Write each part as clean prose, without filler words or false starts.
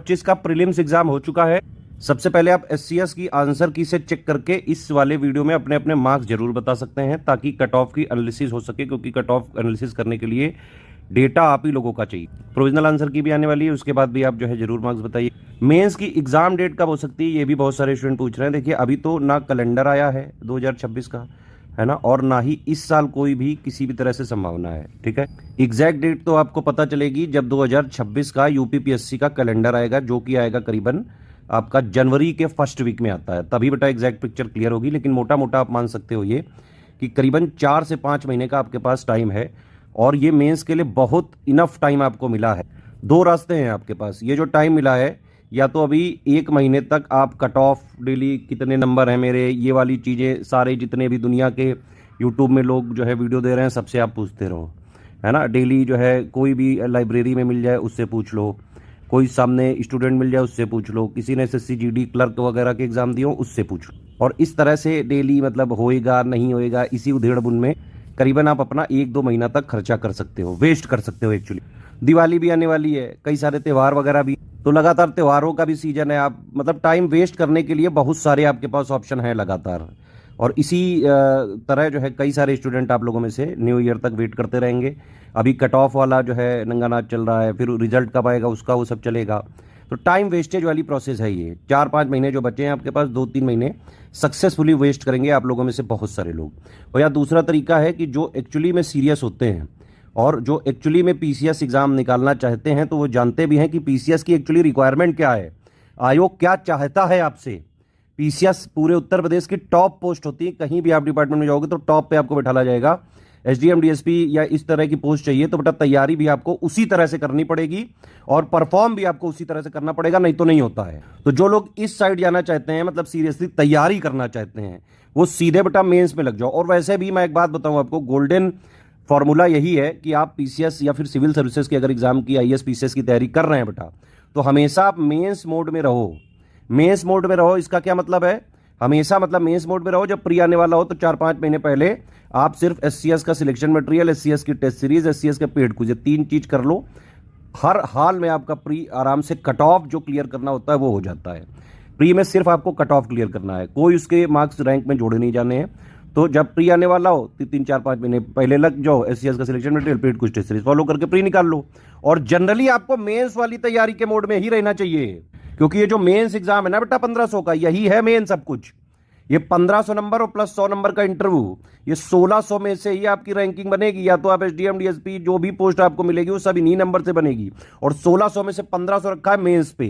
2025 का prelims exam हो चुका है। सबसे पहले आप एससीएस की आंसर की से चेक करके इस वाले वीडियो में अपने अपने मार्क्स जरूर बता सकते हैं, ताकि कट ऑफ की एनालिसिस हो सके, क्योंकि कट ऑफ एनालिसिस करने के लिए डेटा आप ही लोगों का चाहिए। प्रोविजनल आंसर की भी आने वाली है, उसके बाद भी आप जो है जरूर मार्क्स बताइए। मेंस की एग्जाम डेट कब हो सकती है, ये भी बहुत सारे स्टूडेंट पूछ रहे हैं। देखिए, अभी तो ना कैलेंडर आया है 2026 का, है ना, और ना ही इस साल कोई भी किसी भी तरह से संभावना है। ठीक है, एग्जैक्ट डेट तो आपको पता चलेगी जब 2026 का यूपीपीएससी का कैलेंडर आएगा, जो कि आएगा करीबन आपका जनवरी के फर्स्ट वीक में आता है, तभी बेटा एग्जैक्ट पिक्चर क्लियर होगी। लेकिन मोटा मोटा आप मान सकते हो ये कि करीबन 4 से 5 महीने का आपके पास टाइम है, और ये मेंस के लिए बहुत इनफ टाइम आपको मिला है। 2 रास्ते हैं आपके पास, ये जो टाइम मिला है, या तो अभी 1 महीने तक आप कट ऑफ डेली कितने नंबर हैं मेरे, ये वाली चीज़ें सारे जितने भी दुनिया के यूट्यूब में लोग जो है वीडियो दे रहे हैं सबसे आप पूछते रहो, है ना। डेली जो है कोई भी लाइब्रेरी में मिल जाए उससे पूछ लो, कोई सामने स्टूडेंट मिल जाए उससे पूछ लो, किसी ने एसएससी जीडी क्लर्क वगैरह के एग्जाम दिए हो उससे पूछ लो, और इस तरह से डेली मतलब होएगा नहीं होएगा इसी उधेड़ बुन में करीबन आप अपना 1-2 महीना तक खर्चा कर सकते हो, वेस्ट कर सकते हो एक्चुअली। दिवाली भी आने वाली है, कई सारे त्यौहार वगैरह भी, तो लगातार त्योहारों का भी सीजन है। आप मतलब टाइम वेस्ट करने के लिए बहुत सारे आपके पास ऑप्शन है लगातार, और इसी तरह जो है कई सारे स्टूडेंट आप लोगों में से न्यू ईयर तक वेट करते रहेंगे। अभी कट ऑफ वाला जो है नंगा नाच चल रहा है, फिर रिजल्ट कब आएगा उसका वो सब चलेगा, तो टाइम वेस्टेज वाली प्रोसेस है ये। 4-5 महीने जो बचे हैं आपके पास, 2-3 महीने सक्सेसफुली वेस्ट करेंगे आप लोगों में से बहुत सारे लोग। और या दूसरा तरीका है कि जो एक्चुअली में सीरियस होते हैं और जो एक्चुअली में पीसीएस एग्जाम निकालना चाहते हैं, तो वो जानते भी हैं कि पीसीएस की एक्चुअली रिक्वायरमेंट क्या है, आयोग क्या चाहता है आपसे। पीसीएस पूरे उत्तर प्रदेश की टॉप पोस्ट होती है, कहीं भी आप डिपार्टमेंट में जाओगे तो टॉप पे आपको बैठाला जाएगा। एसडीएम डीएसपी या इस तरह की पोस्ट चाहिए तो बेटा तैयारी भी आपको उसी तरह से करनी पड़ेगी, और परफॉर्म भी आपको उसी तरह से करना पड़ेगा, नहीं तो नहीं होता है। तो जो लोग इस साइड जाना चाहते हैं, मतलब सीरियसली तैयारी करना चाहते हैं, वो सीधे बेटा मेंस में लग जाओ। और वैसे भी मैं एक बात बताऊं आपको, गोल्डन फॉर्मूला यही है कि आप पीसीएस या फिर सिविल सर्विसेज के अगर एग्जाम की आईएएस पीसीएस की तैयारी कर रहे हैं बेटा, तो हमेशा आप मेंस मोड में रहो। मेंस मोड में रहो, इसका क्या मतलब है, हमेशा मतलब मेंस मोड में रहो। जब प्री आने वाला हो तो 4-5 महीने पहले आप सिर्फ एससीएस का सिलेक्शन मटेरियल, एससीएस की टेस्ट सीरीज, एससीएस के पेड क्विज, 3 चीज कर लो। हर हाल में आपका प्री आराम से कट ऑफ जो क्लियर करना होता है वो हो जाता है। प्री में सिर्फ आपको कट ऑफ क्लियर करना है, कोई उसके मार्क्स रैंक में जोड़े नहीं जाने हैं। तो जब प्री आने वाला हो तो 3-4-5 महीने पहले लग जाओ, एससीएस का selection material, paid quiz, test series follow करके प्री निकाल लो। और जनरली आपको मेंस वाली तैयारी के मोड में ही रहना चाहिए, क्योंकि ये जो मेंस एग्जाम है ना बेटा 1500 का, यही है मेन सब कुछ। ये 1500 नंबर और प्लस 100 नंबर का इंटरव्यू, ये 1600 में से ही आपकी रैंकिंग बनेगी। या तो आप एसडीएम डीएसपी जो भी पोस्ट आपको मिलेगी वो सब इन्हीं नंबर से बनेगी, और 1600 में से 1500 रखा है मेंस पे।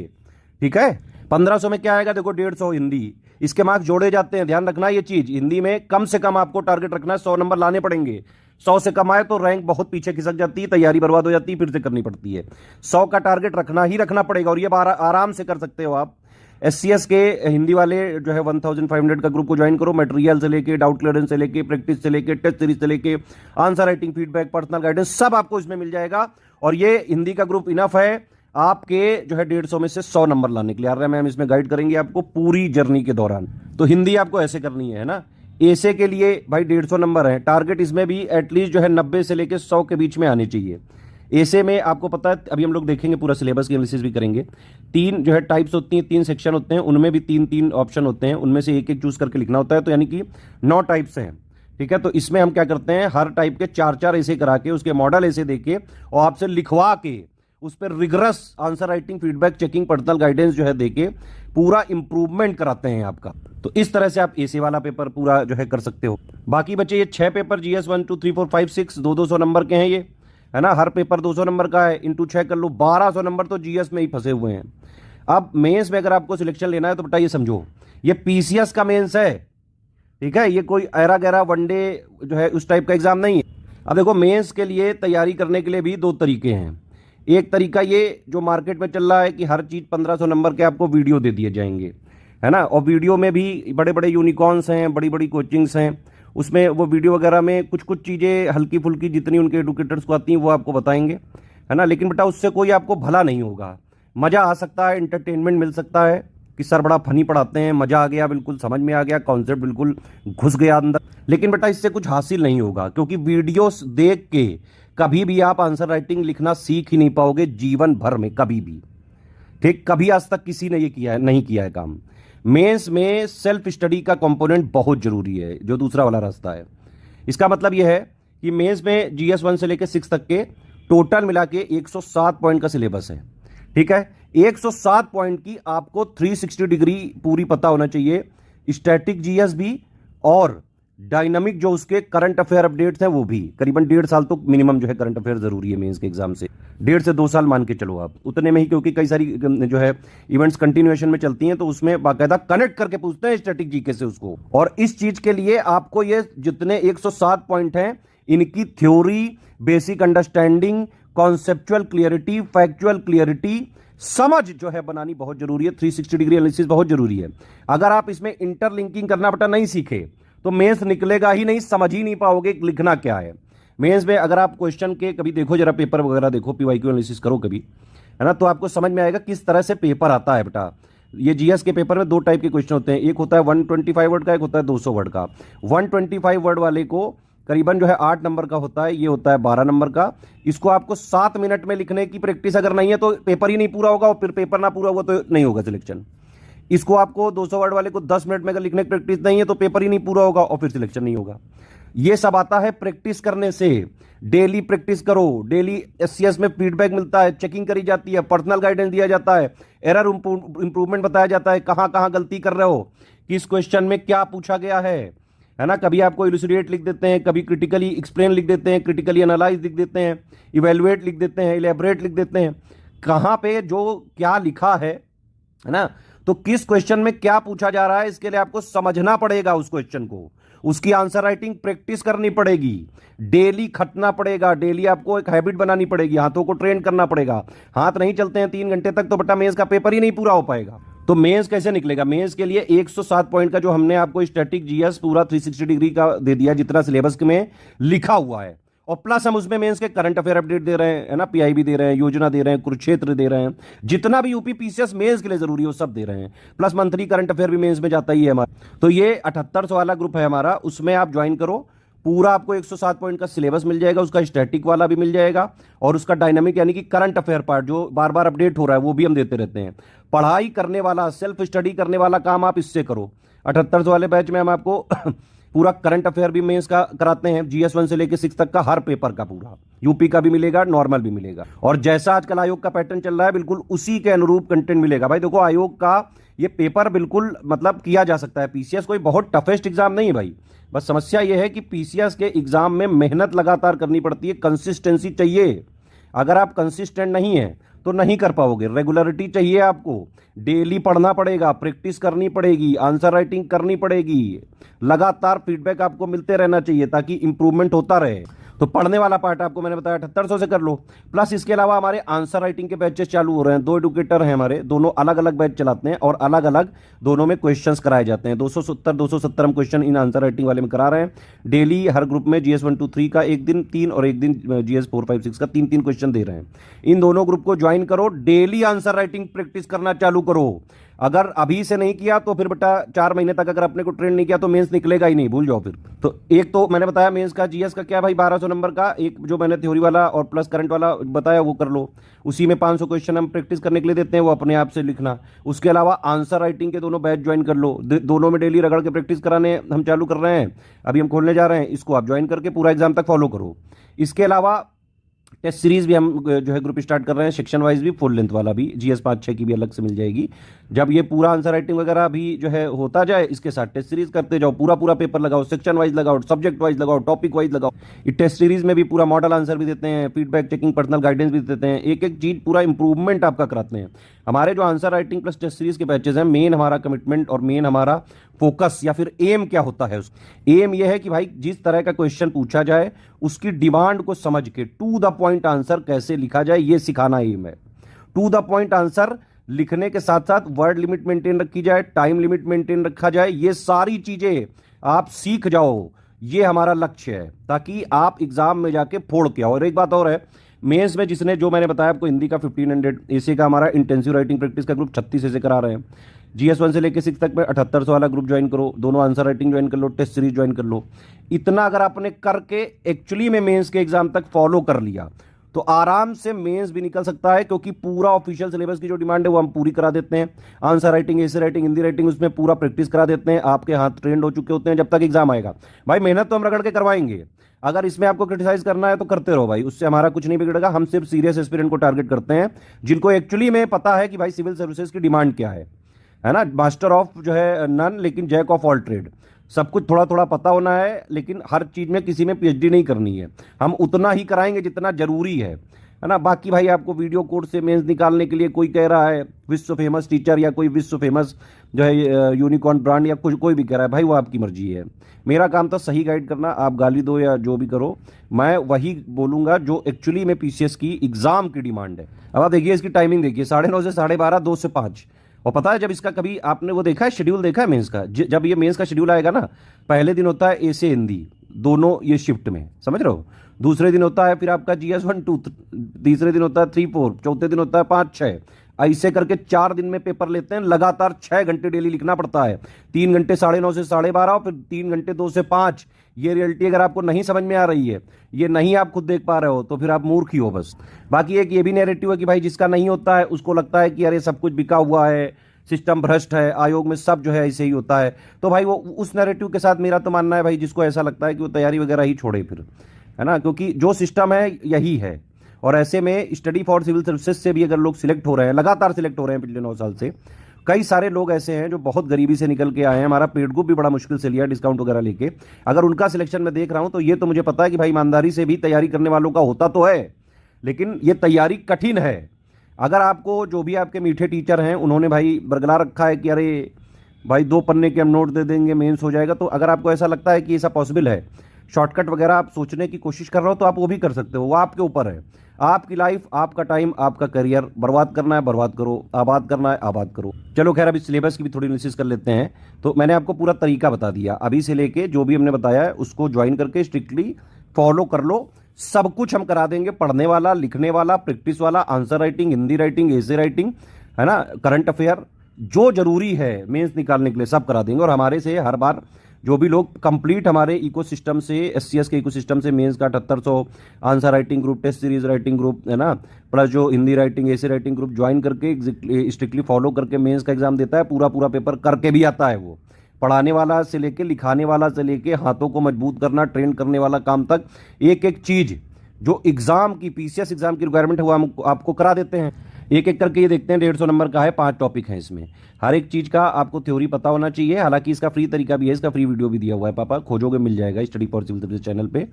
ठीक है, 1500 में क्या आएगा, देखो 150 हिंदी, इसके मार्क्स जोड़े जाते हैं, ध्यान रखना ये चीज। हिंदी में कम से कम आपको टारगेट रखना है, 100 नंबर लाने पड़ेंगे। 100 से कम आए तो रैंक बहुत पीछे खिसक जाती है, तैयारी बर्बाद हो जाती है, फिर से करनी पड़ती है। 100 का टारगेट रखना ही रखना पड़ेगा, और ये आराम से कर सकते हो आप। एससीएस के हिंदी वाले जो है 1500 का ग्रुप को ज्वाइन करो। मटेरियल से लेके, डाउट क्लियरेंस से लेके, प्रैक्टिस से लेके, टेस्ट सीरीज से लेके, answer writing, feedback, personal guidance, सब आपको इसमें मिल जाएगा। और ये हिंदी का ग्रुप इनफ है आपके जो है 150 में से 100 नंबर लाने के लिए। आ रहा है मैम, इसमें गाइड करेंगे आपको पूरी जर्नी के दौरान। तो हिंदी आपको ऐसे करनी है ना। ऐसे के लिए भाई 150 नंबर है टारगेट, इसमें भी एटलीस्ट जो है 90 से लेके 100 के बीच में आने चाहिए। ऐसे में आपको पता है, अभी हम लोग देखेंगे, पूरा सिलेबस की एनालिसिस भी करेंगे। 3 जो है टाइप्स होती हैं, 3 सेक्शन होते हैं, उनमें भी 3-3 ऑप्शन होते हैं, उनमें से एक चूज करके लिखना होता है। तो यानी कि 9 टाइप्स हैं। ठीक है, तो इसमें हम क्या करते हैं, हर टाइप के 4-4 ऐसे करा के, उसके मॉडल ऐसे देके और आपसे लिखवा के, उस पर rigorous answer writing, feedback, checking, personal guidance जो है देके पूरा इंप्रूवमेंट कराते हैं आपका। तो इस तरह से आप एसी वाला पेपर पूरा जो है कर सकते हो। बाकी बचे ये 6 पेपर, जीएस 1 2 3 4 5 6, 200 नंबर के हैं ये, है ना। हर पेपर 200 नंबर का है, इंटू 6 कर लो, 1200 नंबर तो जीएस में ही फंसे हुए हैं। अब मेंस में अगर आपको सिलेक्शन लेना है तो बेटा ये समझो, ये पीसीएस का मेंस है। ठीक है, ये कोई ऐरा गहरा वनडे जो है उस टाइप का एग्जाम नहीं है। अब देखो, मेंस के लिए तैयारी करने के लिए भी 2 तरीके हैं। एक तरीका ये जो मार्केट में चल रहा है कि हर चीज 1500 नंबर के आपको वीडियो दे दिए जाएंगे, है ना। और वीडियो में भी बड़े बड़े यूनिकॉर्न्स हैं, बड़ी बड़ी कोचिंग्स हैं, उसमें वो वीडियो वगैरह में कुछ कुछ चीज़ें हल्की फुल्की जितनी उनके एडुकेटर्स को आती हैं वो आपको बताएंगे, है ना। लेकिन बेटा उससे कोई आपको भला नहीं होगा। मज़ा आ सकता है, इंटरटेनमेंट मिल सकता है कि सर बड़ा फनी पढ़ाते हैं, मज़ा आ गया, बिल्कुल समझ में आ गया, कॉन्सेप्ट बिल्कुल घुस गया अंदर। लेकिन बेटा इससे कुछ हासिल नहीं होगा, क्योंकि वीडियोस देख के कभी भी आप आंसर राइटिंग लिखना सीख ही नहीं पाओगे जीवन भर में, कभी भी। ठीक, कभी आज तक किसी ने ये किया है, नहीं किया है काम। मेंस में सेल्फ स्टडी का कंपोनेंट बहुत जरूरी है, जो दूसरा वाला रास्ता है। इसका मतलब यह है कि मेंस में जीएस 1 से लेकर 6 तक के टोटल मिला के 107 पॉइंट का सिलेबस है। ठीक है, 107 पॉइंट की आपको 360 डिग्री पूरी पता होना चाहिए, स्टैटिक जीएस भी और डायनामिक जो उसके करंट अफेयर अपडेट्स हैं वो भी। करीबन 1.5 साल तो मिनिमम जो है करंट अफेयर जरूरी है मेंस के एग्जाम से, 1.5 से 2 साल मान के चलो आप उतने में ही, क्योंकि कई सारी जो है इवेंट्स कंटिन्यूएशन में चलती हैं, तो उसमें बाकायदा कनेक्ट करके पूछते हैं स्टैटिक जीके से उसको। और इस चीज के लिए आपको ये जितने 107 पॉइंट हैं, इनकी theory, basic understanding, conceptual clarity, factual clarity, समझ जो है बनानी बहुत जरूरी है। 360 डिग्री एनालिसिस बहुत जरूरी है। अगर आप इसमें इंटरलिंकिंग करना बेटा नहीं सीखे तो मेंस निकलेगा ही नहीं, समझ ही नहीं पाओगे लिखना क्या है। मेंस में अगर आप क्वेश्चन के कभी देखो, जरा पेपर वगैरह देखो, पीवाईक्यू एनालिसिस करो कभी, है ना, तो आपको समझ में आएगा किस तरह से पेपर आता है बेटा। ये जीएस के पेपर में 2 टाइप के क्वेश्चन होते हैं, एक होता है 125 वर्ड का, एक होता है 200 वर्ड का। 125 वर्ड वाले को करीबन जो है 8 नंबर का होता है, ये होता है 12 नंबर का। इसको आपको 7 मिनट में लिखने की प्रैक्टिस अगर नहीं है तो पेपर ही नहीं पूरा होगा, और फिर पेपर ना पूरा हुआ तो नहीं होगा सिलेक्शन। इसको आपको 200 वर्ड वाले को 10 मिनट में अगर लिखने की प्रैक्टिस नहीं है तो पेपर ही नहीं पूरा होगा और फिर सिलेक्शन नहीं होगा। ये सब आता है प्रैक्टिस करने से। डेली प्रैक्टिस करो, डेली एससीएस में फीडबैक मिलता है, चेकिंग करी जाती है, पर्सनल गाइडेंस दिया जाता है, एरर इंप्रूवमेंट बताया जाता है, कहां कहां गलती कर रहे हो, किस क्वेश्चन में क्या पूछा गया है ना। कभी आपको इलुसिडेट लिख देते हैं, कभी क्रिटिकली एक्सप्लेन लिख देते हैं, क्रिटिकली एनालाइज लिख देते हैं, इवेलुएट लिख देते हैं, इलेबरेट लिख देते हैं। कहां पे जो क्या लिखा है ना, तो किस क्वेश्चन में क्या पूछा जा रहा है, इसके लिए आपको समझना पड़ेगा उस क्वेश्चन को, उसकी आंसर राइटिंग प्रैक्टिस करनी पड़ेगी, डेली खटना पड़ेगा, डेली आपको एक हैबिट बनानी पड़ेगी, हाथों को ट्रेन करना पड़ेगा। हाथ नहीं चलते हैं 3 घंटे तक तो बेटा मेंस का पेपर ही नहीं पूरा हो पाएगा। तो मेंस कैसे निकलेगा? मेंस के लिए 107 पॉइंट का जो हमने आपको स्टैटिक जीएस पूरा 360 डिग्री का दे दिया, जितना सिलेबस में लिखा हुआ है, और प्लस हम उसमें मेंस के करंट अफेयर अपडेट दे रहे हैं, है ना, पीआईबी दे रहे हैं, योजना दे रहे हैं, कुरुक्षेत्र दे रहे हैं, जितना भी यूपी पीसीएस मेंस के लिए जरूरी है वो सब दे रहे हैं। प्लस मंथली करंट अफेयर भी मेंस में जाता ही है हमारा। तो ये 7800 वाला ग्रुप है हमारा, उसमें आप ज्वाइन करो। पूरा आपको 107 पॉइंट का सिलेबस मिल जाएगा, उसका स्टैटिक वाला भी मिल जाएगा, और उसका डायनामिक यानी कि करंट अफेयर पार्ट जो बार बार अपडेट हो रहा है वो भी हम देते रहते हैं। पढ़ाई करने वाला, सेल्फ स्टडी करने वाला काम आप इससे करो। 7800 वाले बैच में हम आपको पूरा करंट अफेयर भी मेंस का कराते हैं, जीएस 1 से लेकर 6 तक का हर पेपर का पूरा, यूपी का भी मिलेगा, नॉर्मल भी मिलेगा। और जैसा आजकल आयोग का पैटर्न चल रहा है बिल्कुल उसी के अनुरूप कंटेंट मिलेगा। भाई देखो, आयोग का ये पेपर बिल्कुल मतलब किया जा सकता है। पीसीएस कोई बहुत टफेस्ट एग्जाम नहीं है भाई, बस समस्या यह है कि पीसीएस के एग्जाम में मेहनत लगातार करनी पड़ती है, कंसिस्टेंसी चाहिए। अगर आप कंसिस्टेंट नहीं है तो नहीं कर पाओगे। रेगुलरिटी चाहिए आपको, डेली पढ़ना पड़ेगा, प्रैक्टिस करनी पड़ेगी, आंसर राइटिंग करनी पड़ेगी, लगातार फीडबैक आपको मिलते रहना चाहिए ताकि इंप्रूवमेंट होता रहे। तो पढ़ने वाला पार्ट आपको मैंने बताया 7800 से कर लो। प्लस इसके अलावा हमारे आंसर राइटिंग के बैचेस चालू हो रहे हैं। 2 एडुकेटर हैं हमारे, दोनों अलग अलग बैच चलाते हैं और अलग अलग दोनों में क्वेश्चंस कराए जाते हैं। 270 हम क्वेश्चन इन आंसर राइटिंग वाले में करा रहे हैं डेली। हर ग्रुप में जीएस 1 2 3 का एक दिन 3 और एक दिन जीएस 4 5 6 का 3 क्वेश्चन दे रहे हैं। इन दोनों ग्रुप को ज्वाइन करो, डेली आंसर राइटिंग प्रैक्टिस करना चालू करो। अगर अभी से नहीं किया तो फिर बेटा 4 महीने तक अगर अपने को ट्रेन नहीं किया तो मेंस निकलेगा ही नहीं, भूल जाओ फिर। तो एक तो मैंने बताया मेंस का, जीएस का क्या भाई 1200 नंबर का, एक जो मैंने थ्योरी वाला और प्लस करंट वाला बताया वो कर लो। उसी में 500 क्वेश्चन हम प्रैक्टिस करने के लिए देते हैं, वो अपने आप से लिखना। उसके अलावा आंसर राइटिंग के दोनों बैच ज्वाइन कर लो, दोनों में डेली रगड़ के प्रैक्टिस कराने हम चालू कर रहे हैं, अभी हम खोलने जा रहे हैं। इसको आप ज्वाइन करके पूरा एग्जाम तक फॉलो करो। इसके अलावा टेस्ट सीरीज भी हम जो है ग्रुप स्टार्ट कर रहे हैं, सेक्शन वाइज भी, फुल लेंथ वाला भी, जीएस 5-6 की भी अलग से मिल जाएगी। जब ये पूरा आंसर राइटिंग वगैरह भी जो है होता जाए, इसके साथ टेस्ट सीरीज करते जाओ, पूरा पूरा पेपर लगाओ, सेक्शन वाइज लगाओ, सब्जेक्ट वाइज लगाओ, टॉपिक वाइज लगाओ। ये टेस्ट सीरीज में भी पूरा मॉडल आंसर भी देते हैं, फीडबैक चेकिंग, पर्सनल गाइडेंस भी देते हैं, एक एक चीज पूरा इंप्रूवमेंट आपका कराते हैं। हमारे जो answer writing plus test series के बैचेज हैं, मेन हमारा कमिटमेंट और मेन हमारा फोकस या फिर एम क्या होता है, एम यह है कि भाई जिस तरह का क्वेश्चन पूछा जाए उसकी डिमांड को समझ के टू द पॉइंट आंसर कैसे लिखा जाए, ये सिखाना एम है। टू द पॉइंट आंसर लिखने के साथ साथ वर्ड लिमिट मेंटेन रखी जाए, टाइम लिमिट मेंटेन रखा जाए, ये सारी चीजें आप सीख जाओ, ये हमारा लक्ष्य है, ताकि आप एग्जाम में जाके फोड़ के आओ। और एक बात और है, मेंस में जिसने जो मैंने बताया आपको, हिंदी का 1500 एसे का हमारा इंटेंसिव राइटिंग प्रैक्टिस का ग्रुप 36 ऐसे करा रहे हैं। जीएस 1 से लेकर 6 तक में 7800 वाला ग्रुप ज्वाइन करो, दोनों आंसर राइटिंग ज्वाइन कर लो, टेस्ट सीरीज ज्वाइन कर लो। इतना अगर आपने करके एक्चुअली में मेंस के एग्जाम तक फॉलो कर लिया तो आराम से मेंस भी निकल सकता है, क्योंकि पूरा ऑफिशियल सिलेबस की जो डिमांड है वो हम पूरी करा देते हैं। आंसर राइटिंग, ऐसे राइटिंग, हिंदी राइटिंग, उसमें पूरा प्रैक्टिस करा देते हैं। आपके हाथ ट्रेंड हो चुके होते हैं जब तक एग्जाम आएगा। भाई मेहनत तो हम रगड़ के करवाएंगे, अगर इसमें आपको क्रिटिसाइज करना है तो करते रहो भाई, उससे हमारा कुछ नहीं बिगड़ेगा। हम सिर्फ सीरियस एस्पिरेंट को टारगेट करते हैं, जिनको एक्चुअली में पता है कि भाई सिविल सर्विसेज की डिमांड क्या है ना। मास्टर ऑफ जो है नन, लेकिन जैक ऑफ ऑल ट्रेड। सब कुछ थोड़ा थोड़ा पता होना है, लेकिन हर चीज में किसी में पीएचडी नहीं करनी है। हम उतना ही कराएंगे जितना जरूरी है ना। बाकी भाई आपको वीडियो कोड से मेंस निकालने के लिए कोई कह रहा है विश्व फेमस टीचर, या कोई विश्व फेमस जो है यूनिकॉर्न ब्रांड, या कुछ कोई भी कह रहा है, भाई वो आपकी मर्जी है। मेरा काम तो सही गाइड करना, आप गाली दो या जो भी करो, मैं वही बोलूंगा जो एक्चुअली में पीसीएस की एग्जाम की डिमांड है। अब आप देखिए इसकी टाइमिंग देखिए, 9:30 से 12:30, 2 से 5। और पता है जब इसका कभी आपने वो देखा है शेड्यूल, देखा है मेंस का? जब ये मेंस का शेड्यूल आएगा ना, पहले दिन होता है ए से हिंदी, दोनों ये शिफ्ट में, समझ रहे हो। दूसरे दिन होता है फिर आपका जीएस 1 2, तीसरे दिन होता है 3 4, चौथे दिन होता है 5 6। ऐसे करके 4 दिन में पेपर लेते हैं। लगातार 6 घंटे डेली लिखना पड़ता है। 3 घंटे 9:30 से 12:30, और फिर 3 घंटे 2 से 5। ये रियलिटी अगर आपको नहीं समझ में आ रही है, ये नहीं आप खुद देख पा रहे हो, तो फिर आप मूर्ख ही हो बस। बाकी एक ये भी नैरेटिव है कि भाई जिसका नहीं होता है उसको लगता है कि अरे सब कुछ बिका हुआ है, सिस्टम भ्रष्ट है, आयोग में सब जो है ऐसे ही होता है। तो भाई वो उस नैरेटिव के साथ मेरा तो मानना है भाई, जिसको ऐसा लगता है कि वो तैयारी वगैरह ही छोड़े फिर, है ना। क्योंकि जो सिस्टम है यही है। और ऐसे में स्टडी फॉर सिविल सर्विसेज से भी अगर लोग सिलेक्ट हो रहे हैं, लगातार सिलेक्ट हो रहे हैं पिछले 9 साल से, कई सारे लोग ऐसे हैं जो बहुत गरीबी से निकल के आए हैं। हमारा पेड ग्रुप भी बड़ा मुश्किल से लिया डिस्काउंट वगैरह लेके। अगर उनका सिलेक्शन मैं देख रहा हूं तो ये तो मुझे पता है कि भाई ईमानदारी से भी तैयारी करने वालों का होता तो है, लेकिन ये तैयारी कठिन है। अगर आपको जो भी आपके मीठे टीचर हैं उन्होंने भाई बरगला रखा है कि अरे भाई 2 पन्ने के हम नोट दे देंगे, मेंस हो जाएगा, तो अगर आपको ऐसा लगता है कि ऐसा पॉसिबल है, शॉर्टकट वगैरह आप सोचने की कोशिश कर रहे हो, तो आप वो भी कर सकते हो। वो आपके ऊपर है। आपकी लाइफ, आपका टाइम, आपका करियर बर्बाद करना है बर्बाद करो, आबाद करना है आबाद करो। चलो खैर, अभी सिलेबस की भी थोड़ी एनालिसिस कर लेते हैं। तो मैंने आपको पूरा तरीका बता दिया, अभी से लेके जो भी हमने बताया है उसको ज्वाइन करके स्ट्रिक्टली फॉलो कर लो। सब कुछ हम करा देंगे, पढ़ने वाला, लिखने वाला, प्रैक्टिस वाला, आंसर राइटिंग, हिंदी राइटिंग, ऐसे राइटिंग, है ना, करंट अफेयर, जो जरूरी है मेंस निकालने के लिए सब करा देंगे। और हमारे से हर बार जो भी लोग कंप्लीट हमारे इकोसिस्टम से, एससीएस के इकोसिस्टम से मेंस का 7800 answer writing group, test series writing group, है ना, प्लस जो हिंदी राइटिंग, ऐसे राइटिंग ग्रुप ज्वाइन करके स्ट्रिक्टली फॉलो करके मेंस का एग्जाम देता है, पूरा पूरा पेपर करके भी आता है। वो पढ़ाने वाला से लेके, लिखाने वाला से लेके, हाथों को मजबूत करना, ट्रेन करने वाला काम तक, एक एक चीज जो एग्जाम की, पीसीएस एग्जाम की रिक्वायरमेंट है वो हम आपको करा देते हैं। एक एक करके ये देखते हैं। 150 नंबर का है, 5 टॉपिक हैं इसमें। हर एक चीज का आपको थ्योरी पता होना चाहिए। हालांकि इसका फ्री तरीका भी है, इसका फ्री वीडियो भी दिया हुआ है, पापा खोजोगे मिल जाएगा study for civil service channel पे।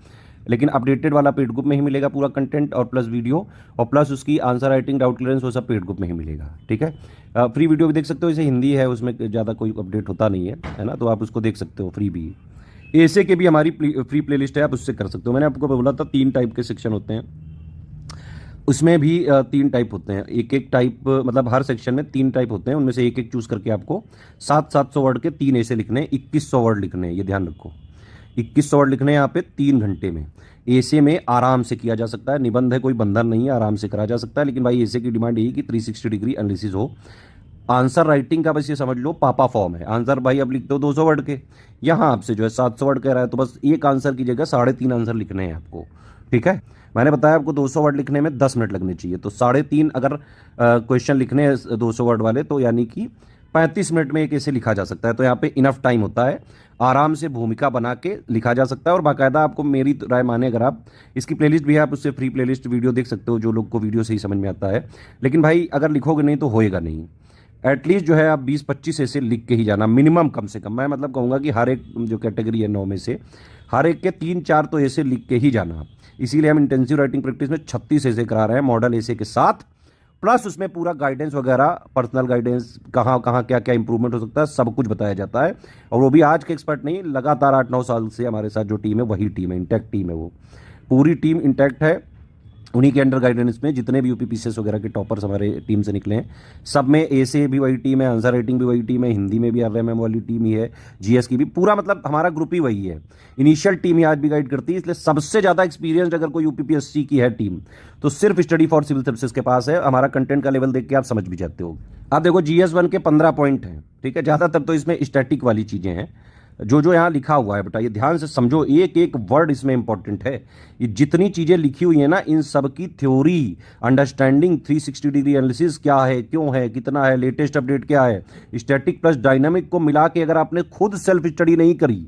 लेकिन अपडेटेड वाला पेड ग्रुप में ही मिलेगा पूरा कंटेंट, और प्लस वीडियो, और प्लस उसकी आंसर राइटिंग, डाउट क्लियरेंस, वो सब पेड ग्रुप में ही मिलेगा। ठीक है, फ्री वीडियो भी देख सकते हो। इसे हिंदी है, उसमें ज़्यादा कोई अपडेट होता नहीं है ना, तो आप उसको देख सकते हो, फ्री भी। ऐसे के भी हमारी फ्री प्लेलिस्ट है, आप उससे कर सकते हो। मैंने आपको बोला था 3 टाइप के सेक्शन होते हैं, उसमें भी 3 टाइप होते हैं। एक एक टाइप, मतलब हर सेक्शन में 3 टाइप होते हैं, उनमें से एक एक चूज करके आपको 700 वर्ड के 3 ऐसे लिखने हैं, 2100 वर्ड लिखने हैं। ये ध्यान रखो, 2100 वर्ड लिखने हैं यहाँ पे 3 घंटे में। ऐसे में आराम से किया जा सकता है, निबंध है, कोई बंधन नहीं है, आराम से करा जा सकता है। लेकिन भाई ऐसे की डिमांड यही कि 360 डिग्री एनालिसिस हो। आंसर राइटिंग का बस ये समझ लो पापा फॉर्म है। आंसर भाई अब लिखते हो 200 वर्ड के, यहाँ आपसे जो है 700 वर्ड कह रहा है, तो बस एक आंसर की जगह 3.5 आंसर लिखने हैं आपको। ठीक है, मैंने बताया आपको 200 वर्ड लिखने में 10 मिनट लगने चाहिए, तो 3.5 अगर क्वेश्चन लिखने हैं 200 वर्ड वाले, तो यानी कि 35 मिनट में एक ऐसे लिखा जा सकता है। तो यहाँ पे इनफ टाइम होता है, आराम से भूमिका बना के लिखा जा सकता है। और बाकायदा आपको मेरी राय माने, अगर आप इसकी प्लेलिस्ट भी है, आप उससे फ्री प्लेलिस्ट वीडियो देख सकते हो, जो लोग को वीडियो से ही समझ में आता है। लेकिन भाई अगर लिखोगे नहीं तो होएगा नहीं। एटलीस्ट जो है आप 20-25 ऐसे लिख के ही जाना मिनिमम, कम से कम। मैं मतलब कहूँगा कि हर एक जो कैटेगरी है 9 में से हर एक के 3-4 तो ऐसे लिख के ही जाना। इसीलिए हम इंटेंसिव राइटिंग प्रैक्टिस में 36 ऐसे करा रहे हैं मॉडल ऐसे के साथ, प्लस उसमें पूरा गाइडेंस वगैरह, पर्सनल गाइडेंस, कहाँ कहाँ क्या क्या इंप्रूवमेंट हो सकता है, सब कुछ बताया जाता है। और वो भी आज के एक्सपर्ट नहीं, लगातार 8-9 साल से हमारे साथ जो टीम है वही टीम है, इंटैक्ट टीम है, वो पूरी टीम इंटैक्ट है। उन्हीं के अंडर गाइडेंस में जितने भी यूपीपीसीएस वगैरह के टॉपर्स हमारे टीम से निकले हैं, सब में ऐसे भी वही टीम है, आंसर राइटिंग भी वही टीम है, हिंदी में भी आरएमएम वाली टीम ही है, जीएस की भी, पूरा मतलब हमारा ग्रुप ही वही है। इनिशियल टीम ही आज भी गाइड करती है। इसलिए सबसे ज़्यादा एक्सपीरियंस अगर कोई यूपीपीएससी की है टीम, तो सिर्फ स्टडी फॉर सिविल सर्विसेज के पास है। हमारा कंटेंट का लेवल देख के आप समझ भी जाते हो। आप देखो GS1 के 15 पॉइंट हैं, ठीक है, ज़्यादातर तो इसमें स्टैटिक वाली चीज़ें हैं, जो जो यहाँ लिखा हुआ है बेटा, ये ध्यान से समझो, एक एक वर्ड इसमें इंपॉर्टेंट है। ये जितनी चीजें लिखी हुई है ना, इन सब की थ्योरी, अंडरस्टैंडिंग, 360 डिग्री एनालिसिस क्या है, क्यों है, कितना है, लेटेस्ट अपडेट क्या है, स्टैटिक प्लस डायनामिक को मिला के अगर आपने खुद सेल्फ स्टडी नहीं करी,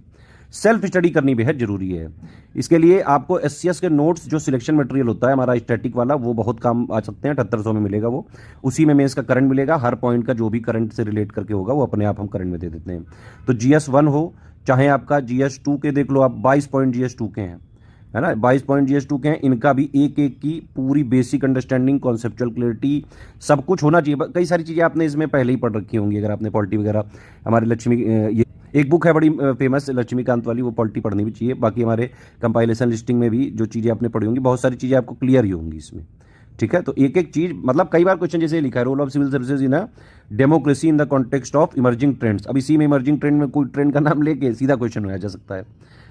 सेल्फ स्टडी करनी बेहद जरूरी है। इसके लिए आपको एससीएस के नोट्स, जो सिलेक्शन मटेरियल होता है हमारा स्टैटिक वाला, वो बहुत काम आ सकते हैं। 7800 में मिलेगा वो, उसी में मेंस का करंट मिलेगा, हर पॉइंट का जो भी करंट से रिलेट करके होगा वो अपने आप हम करंट में दे देते हैं। तो GS1 हो चाहे आपका GS2 के देख लो आप, 22 पॉइंट GS2 के हैं, है ना, 22 पॉइंट GS2 के हैं। इनका भी एक एक की पूरी बेसिक अंडरस्टैंडिंग, कॉन्सेप्चुअल क्लैरिटी, सब कुछ होना चाहिए। कई सारी चीज़ें आपने इसमें पहले ही पढ़ रखी होंगी अगर आपने पॉलिटी वगैरह। हमारे लक्ष्मी, ये एक बुक है बड़ी फेमस लक्ष्मीकांत वाली, वो पॉलिटी पढ़नी भी चाहिए। बाकी हमारे कंपाइलेशन लिस्टिंग में भी जो चीज़ें आपने पढ़ी होंगी, बहुत सारी चीज़ें आपको क्लियर ही होंगी इसमें, ठीक है। तो एक एक चीज, मतलब कई बार क्वेश्चन जैसे लिखा है, role of civil services in democracy in the context of emerging trends. अब इसी में इमर्जिंग ट्रेंड में कोई ट्रेंड का नाम लेके सीधा क्वेश्चन बनाया जा सकता है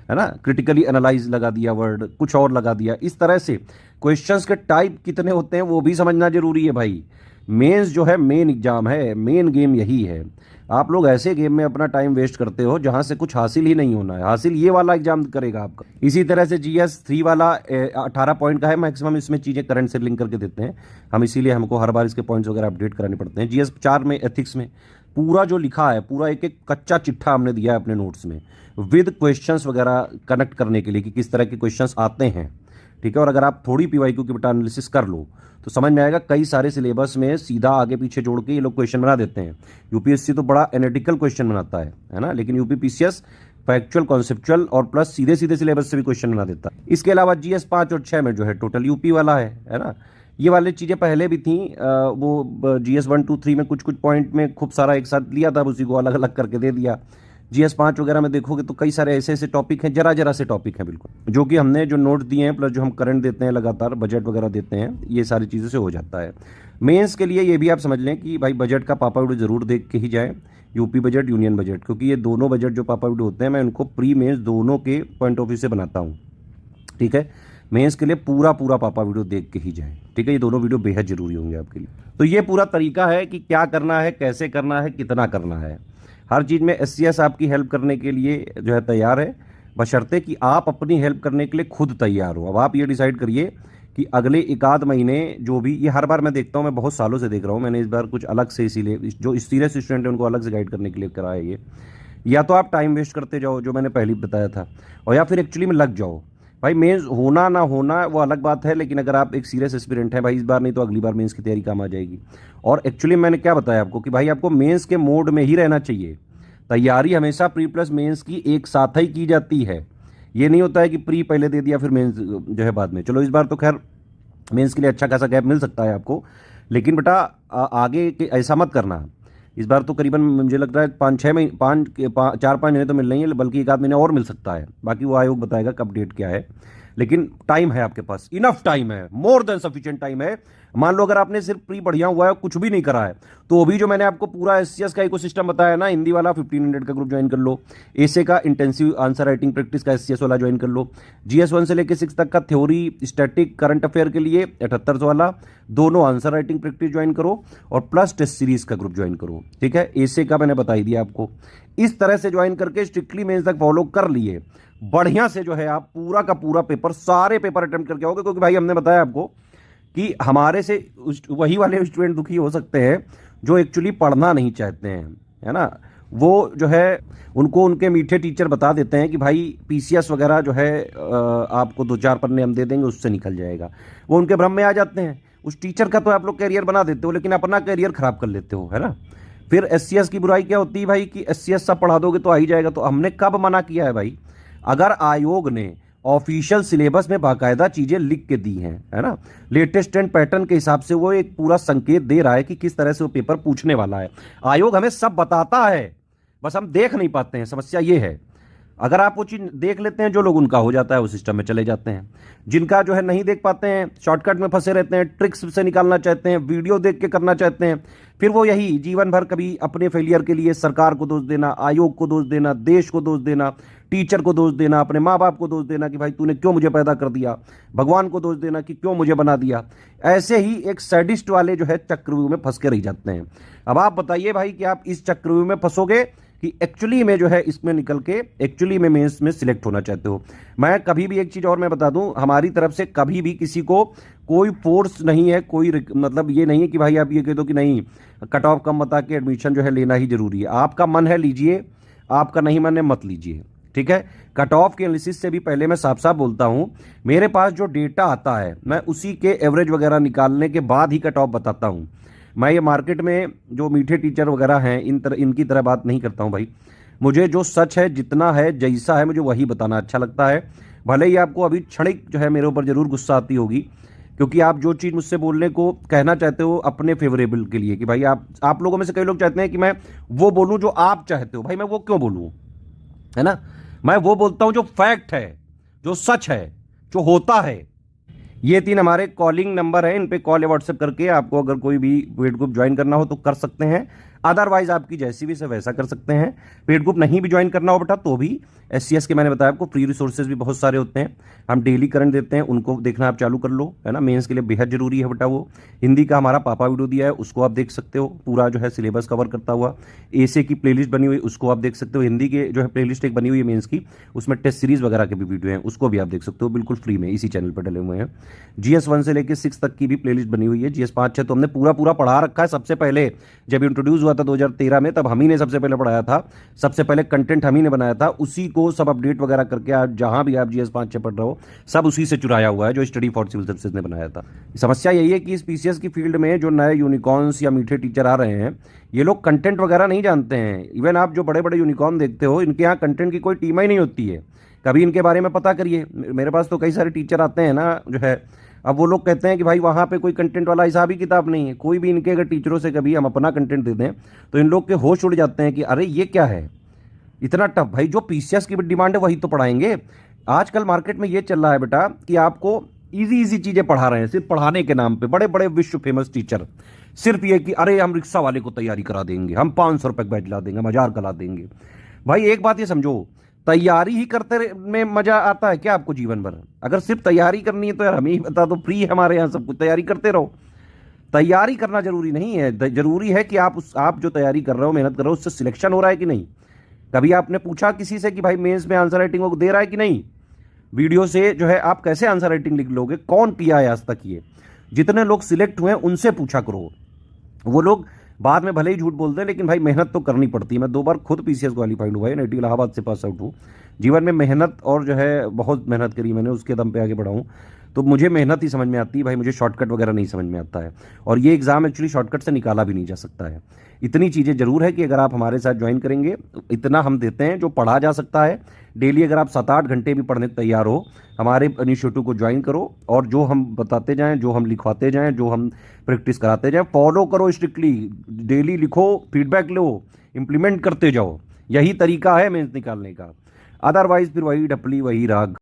ना। क्रिटिकली एनालाइज लगा दिया वर्ड, कुछ और लगा दिया, इस तरह से क्वेश्चंस के टाइप कितने होते हैं वो भी समझना जरूरी है भाई। मेंस जो है मेन एग्जाम है, मेन गेम यही है। आप लोग ऐसे गेम में अपना टाइम वेस्ट करते हो जहां से कुछ हासिल ही नहीं होना है। हासिल ये वाला एग्जाम करेगा आपका। इसी तरह से GS3 वाला 18 पॉइंट का है मैक्सिमम, इसमें चीजें करंट से लिंक करके देते हैं हम, इसीलिए हमको हर बार इसके पॉइंट्स वगैरह अपडेट कराने पड़ते हैं। GS4 में एथिक्स में पूरा जो लिखा है, पूरा एक एक कच्चा चिट्ठा हमने दिया है अपने नोट्स में, विद क्वेश्चंस वगैरह कनेक्ट करने के लिए कि किस तरह के क्वेश्चंस आते हैं, ठीक है। और अगर आप थोड़ी PYQ की बेटा एनालिसिस कर लो तो समझ में आएगा। कई सारे सिलेबस में सीधा आगे पीछे जोड़ के ये लोग क्वेश्चन बना देते हैं। UPSC तो बड़ा एनालिटिकल क्वेश्चन बनाता है ना, लेकिन UPPCS फैक्चुअल, कॉन्सेप्चुअल और प्लस सीधे सीधे सिलेबस से भी क्वेश्चन बना देता है। इसके अलावा GS5 और 6 में जो है टोटल UP वाला है ना। ये वाली चीज़ें पहले भी थी, वो GS1, 2, 3 में कुछ कुछ पॉइंट में खूब सारा एक साथ लिया था, उसी को अलग अलग करके दे दिया। GS5 वगैरह में देखोगे तो कई सारे ऐसे ऐसे टॉपिक हैं, जरा जरा से टॉपिक हैं बिल्कुल, जो कि हमने जो नोट दिए हैं प्लस जो हम करंट देते हैं लगातार, बजट वगैरह देते हैं, ये सारी चीज़ों से हो जाता है। मेंस के लिए ये भी आप समझ लें कि भाई बजट का पापा वीडियो जरूर देख के ही जाए, यूपी बजट, यूनियन बजट, क्योंकि ये दोनों बजट जो पापा वीडियो होते हैं मैं उनको प्री मेंस दोनों के पॉइंट ऑफ व्यू से बनाता हूँ, ठीक है। मेंस के लिए पूरा पूरा पापा वीडियो देख के ही जाए, ठीक है। ये दोनों वीडियो बेहद जरूरी होंगे आपके लिए। तो ये पूरा तरीका है कि क्या करना है, कैसे करना है, कितना करना है। हर चीज़ में SCS आपकी हेल्प करने के लिए जो है तैयार है, बशर्ते कि आप अपनी हेल्प करने के लिए खुद तैयार हो। अब आप ये डिसाइड करिए कि अगले एक आध महीने जो भी, ये हर बार मैं देखता हूँ, मैं बहुत सालों से देख रहा हूँ, मैंने इस बार कुछ अलग से, इसीलिए जो सीरियस स्टूडेंट है उनको अलग से गाइड करने के लिए कराया ये। या तो आप टाइम वेस्ट करते जाओ जो मैंने पहले बताया था, और या फिर एक्चुअली में लग जाओ। भाई मेंस होना ना होना वो अलग बात है, लेकिन अगर आप एक सीरियस एस्पिरेंट हैं भाई, इस बार नहीं तो अगली बार मेंस की तैयारी काम आ जाएगी। और एक्चुअली मैंने क्या बताया आपको कि भाई आपको मेंस के मोड में ही रहना चाहिए। तैयारी हमेशा प्री प्लस मेंस की एक साथ ही की जाती है। ये नहीं होता है कि प्री पहले दे दिया फिर मेंस जो है बाद में। चलो इस बार तो खैर मेंस के लिए अच्छा खासा गैप मिल सकता है आपको, लेकिन बेटा आगे ऐसा मत करना। इस बार तो करीबन मुझे लग रहा है 4-5 महीने तो मिल नहीं है, बल्कि एक आध महीने और मिल सकता है। बाकी वो आयोग बताएगा कब डेट क्या है, लेकिन टाइम है आपके पास, इनफ टाइम है, मोर देन सफिशिएंट टाइम है। मान लो अगर आपने सिर्फ प्री बढ़िया हुआ है, कुछ भी नहीं करा है, तो अभी जो मैंने आपको पूरा SCS का इकोसिस्टम बताया ना, हिंदी वाला 1500 का ग्रुप ज्वाइन कर लो, ऐसे का इंटेंसिव आंसर राइटिंग प्रैक्टिस का SCS वाला ज्वाइन कर लो, GS1 से लेकर 6 तक का थ्योरी, स्टैटिक, करंट अफेयर के लिए 7800 वाला दोनों आंसर राइटिंग प्रैक्टिस ज्वाइन करो, और प्लस टेस्ट सीरीज का ग्रुप ज्वाइन करो, ठीक है। ऐसे का मैंने बता ही दिया आपको। इस तरह से ज्वाइन करके स्ट्रिक्टली मेंस तक फॉलो कर लिए, बढ़िया से जो है आप पूरा का पूरा पेपर, सारे पेपर अटेम्प्ट करके आओगे। क्योंकि भाई हमने बताया आपको कि हमारे से वही वाले स्टूडेंट दुखी हो सकते हैं जो एक्चुअली पढ़ना नहीं चाहते हैं, है ना। वो जो है उनको उनके मीठे टीचर बता देते हैं कि भाई PCS वगैरह जो है आपको 2-4 पन्ने हम दे देंगे, उससे निकल जाएगा। वो उनके भ्रम में आ जाते हैं। उस टीचर का तो आप लोग कैरियर बना देते हो, लेकिन अपना कैरियर खराब कर लेते हो, है ना। फिर SCS की बुराई क्या होती है भाई कि SCS सब पढ़ा दोगे तो आ ही जाएगा। तो हमने कब मना किया है भाई? अगर आयोग ने ऑफिशियल सिलेबस में बाकायदा चीजें लिख के दी हैं, है ना, लेटेस्ट ट्रेंड पैटर्न के हिसाब से, वो एक पूरा संकेत दे रहा है कि किस तरह से वो पेपर पूछने वाला है। आयोग हमें सब बताता है, बस हम देख नहीं पाते हैं, समस्या ये है। अगर आप वो चीज देख लेते हैं, जो लोग उनका हो जाता है, वो सिस्टम में चले जाते हैं। जिनका जो है नहीं देख पाते हैं, शॉर्टकट में फंसे रहते हैं, ट्रिक्स से निकालना चाहते हैं, वीडियो देख के करना चाहते हैं, फिर वो यही जीवन भर कभी अपने फेलियर के लिए सरकार को दोष देना, आयोग को दोष देना, देश को दोष देना, टीचर को दोष देना, अपने माँ बाप को दोष देना कि भाई तूने क्यों मुझे पैदा कर दिया, भगवान को दोष देना कि क्यों मुझे बना दिया। ऐसे ही एक सैडिस्ट वाले जो है चक्रव्यूह में फंस के रह जाते हैं। अब आप बताइए भाई कि आप इस चक्रव्यूह में फंसोगे कि एक्चुअली में जो है इसमें निकल के एक्चुअली में मेंस में सिलेक्ट होना चाहते हो। मैं कभी भी एक चीज़ और मैं बता दूं, हमारी तरफ से कभी भी किसी को कोई फोर्स नहीं है, कोई मतलब ये नहीं है कि भाई आप ये कह दो कि नहीं कट ऑफ कम बता के एडमिशन जो है लेना ही जरूरी है। आपका मन है लीजिए, आपका नहीं मन है मत लीजिए, ठीक है। कट ऑफ के एनालिसिस से भी पहले मैं साफ साफ बोलता हूं, मेरे पास जो डेटा आता है मैं उसी के एवरेज वगैरह निकालने के बाद ही कट ऑफ बताता हूं। मैं ये मार्केट में जो मीठे टीचर वगैरह हैं इनकी तरह बात नहीं करता हूं भाई। मुझे जो सच है, जितना है, जैसा है, मुझे वही बताना अच्छा लगता है। भले ही आपको अभी क्षणिक जो है मेरे ऊपर जरूर गुस्सा आती होगी, क्योंकि आप जो चीज़ मुझसे बोलने को कहना चाहते हो अपने फेवरेबल के लिए, कि भाई आप लोगों में से कई लोग चाहते हैं कि मैं वो बोलूं जो आप चाहते हो। भाई मैं वो क्यों बोलूं, है ना। मैं वो बोलता हूं जो फैक्ट है, जो सच है, जो होता है। ये 3 हमारे कॉलिंग नंबर है, इन पे कॉल या व्हाट्सएप करके आपको अगर कोई भी पेड ग्रुप ज्वाइन करना हो तो कर सकते हैं। अदरवाइज आपकी जैसी भी से वैसा कर सकते हैं। पेड ग्रुप नहीं भी ज्वाइन करना हो बेटा तो भी एससीएस के मैंने बताया आपको फ्री रिसोर्सेज भी बहुत सारे होते हैं, हम डेली करंट देते हैं, उनको देखना आप चालू कर लो, है ना। मेंस के लिए बेहद जरूरी है बेटा वो। हिंदी का हमारा पापा वीडियो दिया है, उसको आप देख सकते हो, पूरा जो है सिलेबस कवर करता हुआ। एसे की प्लेलिस्ट बनी हुई, उसको आप देख सकते हो। हिंदी के जो है प्लेलिस्ट एक बनी हुई है मेंस की, उसमें टेस्ट सीरीज वगैरह के भी वीडियो हैं, उसको भी आप देख सकते हो बिल्कुल फ्री में, इसी चैनल पर डले हुए हैं। जीएस 1 से लेकर 6 तक की भी प्लेलिस्ट बनी हुई है। जीएस 5 6 तो हमने पूरा पूरा पढ़ा रखा है। सबसे पहले जब इंट्रोड्यूस हुआ था 2013 में, तब हम ही ने सबसे पहले पढ़ाया था, सबसे पहले कंटेंट हम ही ने बनाया था, उसी को सब अपडेट वगैरह करके आज जहां भी आप जीएस 5 6 पढ़ रहे हो सब उसी से चुराया हुआ है, जो स्टडी फॉर सिविल सर्विसेज ने बनाया था। समस्या यही है कि इस पीसीएस की फील्ड में जो नए यूनिकॉर्न्स या मीठे टीचर आ रहे हैं, ये लोग कंटेंट वगैरह नहीं जानते हैं। इवन आप जो बड़े बड़े यूनिकॉर्न देखते हो, इनके यहाँ कंटेंट की कोई टीम ही नहीं होती है। कभी इनके बारे में पता करिए। मेरे पास तो कई सारे टीचर आते हैं ना जो है, अब वो लोग कहते हैं कि भाई वहाँ पे कोई कंटेंट वाला हिसाब ही किताब नहीं है। कोई भी इनके अगर टीचरों से कभी हम अपना कंटेंट दे दें तो इन लोग के होश उड़ जाते हैं कि अरे ये क्या है इतना टफ। भाई जो पीसीएस की डिमांड है वही तो पढ़ाएंगे। आजकल मार्केट में ये चल रहा है बेटा कि आपको इजी इजी चीजें पढ़ा रहे हैं, सिर्फ पढ़ाने के नाम पे। बड़े बड़े विश्व फेमस टीचर सिर्फ ये कि अरे हम रिक्शा वाले को तैयारी करा देंगे, हम 500 रुपए बैठ ला देंगे, 1000 का ला देंगे। भाई एक बात ये समझो, तैयारी ही करते में मजा आता है क्या आपको जीवन भर? अगर सिर्फ तैयारी करनी है तो यार हमें ही बता दो, फ्री है हमारे यहाँ सब कुछ, तैयारी करते रहो। तैयारी करना जरूरी नहीं है, जरूरी है कि आप जो तैयारी कर रहे हो, मेहनत कर रहे हो, उससे सिलेक्शन हो रहा है कि नहीं। कभी आपने पूछा किसी से कि भाई मेंस में आंसर राइटिंग वो दे रहा है कि नहीं? वीडियो से जो है आप कैसे आंसर राइटिंग लिख लोगे? कौन किया है आज तक? ये जितने लोग सिलेक्ट हुए उनसे पूछा करो। वो लोग बाद में भले ही झूठ बोलते हैं, लेकिन भाई मेहनत तो करनी पड़ती है। मैं 2 बार खुद पीसीएस क्वालिफाइड हुआ है, NIT इलाहाबाद से पास आउट हूँ। जीवन में मेहनत और जो है बहुत मेहनत करी मैंने, उसके दम पे आगे बढ़ा हूँ। तो मुझे मेहनत ही समझ में आती है भाई, मुझे शॉर्टकट वगैरह नहीं समझ में आता है। और ये एग्जाम एक्चुअली शॉर्टकट से निकाला भी नहीं जा सकता है। इतनी चीज़ें जरूर है कि अगर आप हमारे साथ ज्वाइन करेंगे, इतना हम देते हैं जो पढ़ा जा सकता है डेली। अगर आप 7-8 घंटे भी पढ़ने तैयार हो, हमारे इनिशिएटिव को ज्वाइन करो और जो हम बताते जाएं, जो हम लिखवाते जाएं, जो हम प्रैक्टिस कराते जाएं, फॉलो करो स्ट्रिक्टली। डेली लिखो, फीडबैक लो, इंप्लीमेंट करते जाओ। यही तरीका है मेंस निकालने का। अदरवाइज फिर वही ढपली, वही राग।